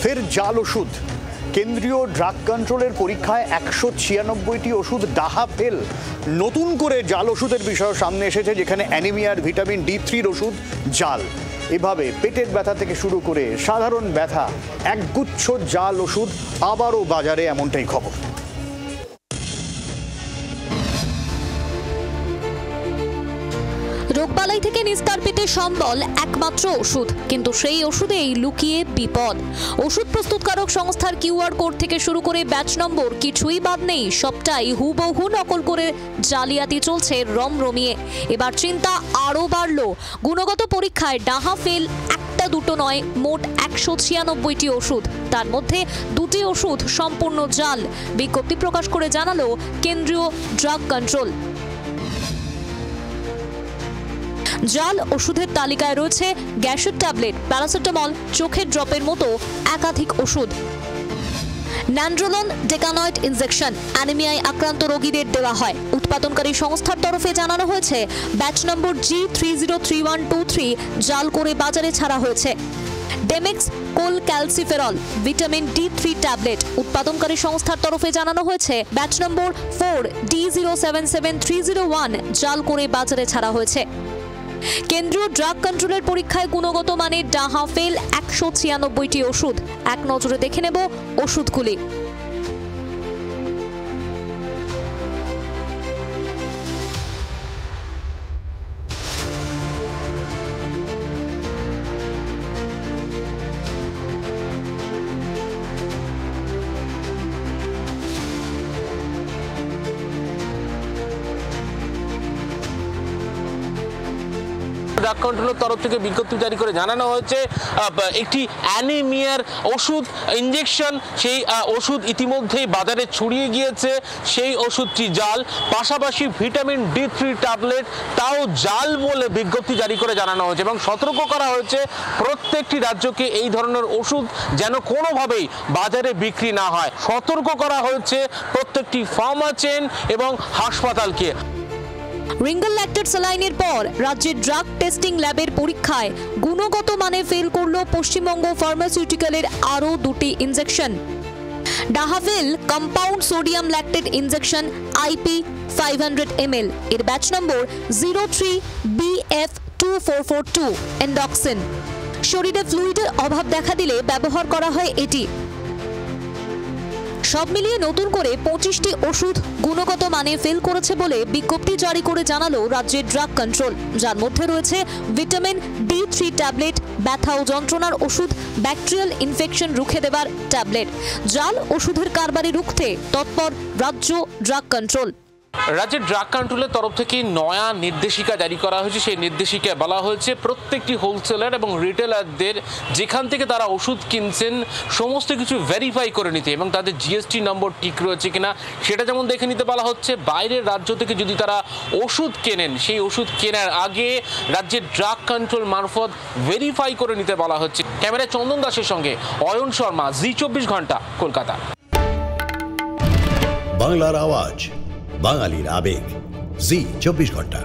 ফের জাল ওষুধ। কেন্দ্রীয় ড্রাগ কন্ট্রোলের পরীক্ষায় 196টি ওষুধ ডাহা ফেল। নতুন করে জাল ওষুধের বিষয় সামনে এসেছে, যেখানে অ্যানিমিয়ার ভিটামিন D3 ওষুধ জাল। এভাবে পেটের ব্যথা থেকে শুরু করে সাধারণ ব্যথা, একগুচ্ছ জাল ওষুধ আবারও বাজারে, এমনটাই খবর। রোগবালাই থেকে নিস্তার পেতে সম্বল একমাত্র ওষুধ, কিন্তু সেই ওষুধেই লুকিয়ে বিপদ। ওষুধ প্রস্তুতকারক সংস্থার কিউআর কোড থেকে শুরু করে ব্যাচ নম্বর কিছুই বাদ নেই, সবটাই হুবহু নকল করে জালিয়াতি চলছে রমরমিয়ে। এবার চিন্তা আরও বাড়ল, গুণগত পরীক্ষায় ডাহা ফেল একটা দুটো নয়, মোট 196টি ওষুধ। তার মধ্যে 2টি ওষুধ সম্পূর্ণ জাল। বিজ্ঞপ্তি প্রকাশ করে জানালো কেন্দ্রীয় ড্রাগ কন্ট্রোল। জাল ওষুধের তালিকায় রয়েছে গ্যাসের ট্যাবলেট, প্যারাসিটামল, চোখের ড্রপের মতো একাধিক ওষুধ। ন্যান্ড্রোলন ডেকানয়েড ইনজেকশন অ্যানিমিয়ায় আক্রান্ত রোগীদের দেওয়া হয়। উৎপাদনকারী সংস্থার তরফে জানানো হয়েছে ব্যাচ নম্বর G303123 জাল করে বাজারে ছাড়া হয়েছে। ডেমেক্স কোল ক্যালসিফেরল ভিটামিন D3 ট্যাবলেট উৎপাদনকারী সংস্থার তরফে জানানো হয়েছে ব্যাচ নম্বর 4D077301 জাল করে বাজারে ছাড়া হয়েছে। কেন্দ্রীয় ড্রাগ কন্ট্রোলের পরীক্ষায় গুণগত মানের ডাহা ফেল 196টি ওষুধ। এক নজরে দেখে নেব ওষুধগুলি। ড্রাগ কন্ট্রোলের তরফ থেকে বিজ্ঞপ্তি জারি করে জানানো হয়েছে একটি অ্যানিমিয়ার ওষুধ ইনজেকশন, সেই ওষুধ ইতিমধ্যেই বাজারে ছড়িয়ে গিয়েছে। সেই ওষুধটি জাল, পাশাপাশি ভিটামিন D3 ট্যাবলেট তাও জাল বলে বিজ্ঞপ্তি জারি করে জানানো হয়েছে এবং সতর্ক করা হয়েছে প্রত্যেকটি রাজ্যকে এই ধরনের ওষুধ যেন কোনোভাবেই বাজারে বিক্রি না হয়। সতর্ক করা হয়েছে প্রত্যেকটি ফার্মা চেইন এবং হাসপাতালকে। রিঙ্গল ল্যাক্টেট স্যালাইনের পর রাজ্যের ড্রাগ টেস্টিং ল্যাবের পরীক্ষায় গুণগত মানে ফেল করল পশ্চিমবঙ্গ ফার্মাসিউটিক্যালের আরও 2টি ইনজেকশন। ডাহাফেল compound sodium lactate injection IP 500 ml এর ব্যাচ নম্বর 03BF2442 এন্ডক্সিন। শরীরে ফ্লুইডের অভাব দেখা দিলে ব্যবহার করা হয় এটি। সব মিলিয়ে নতুন করে 25টি ওষুধ গুণগত মানে ফেল করেছে বলে বিজ্ঞপ্তি জারি করে জানালো রাজ্যের ড্রাগ কন্ট্রোল, যার মধ্যে রয়েছে ভিটামিন D3 ট্যাবলেট, ব্যথা ও যন্ত্রণার ওষুধ, ব্যাকটেরিয়াল ইনফেকশন রুখে দেবার ট্যাবলেট। জাল ওষুধের কারবারি রুখতে তৎপর রাজ্য ড্রাগ কন্ট্রোল। রাজ্যের ড্রাগ কন্ট্রোলের তরফ থেকে নয়া নির্দেশিকা জারি করা হয়েছে। সেই নির্দেশিকায় বলা হয়েছে প্রত্যেকটি হোলসেলার এবং রিটেলারদের যেখান থেকে তারা ওষুধ কিনছেন সমস্ত কিছু ভেরিফাই করে নিতে এবং তাদের GST নম্বর ঠিক রয়েছে কিনা সেটা যেমন দেখে নিতে বলা হচ্ছে। বাইরের রাজ্য থেকে যদি তারা ওষুধ কেনেন, সেই ওষুধ কেনার আগে রাজ্যের ড্রাগ কন্ট্রোল মারফত ভেরিফাই করে নিতে বলা হচ্ছে। ক্যামেরায় চন্দন দাসের সঙ্গে অয়ন শর্মা, জি24 ঘন্টা, কলকাতা। বাংলার আওয়াজ, বাঙালির আবেগ, জি24 ঘন্টা।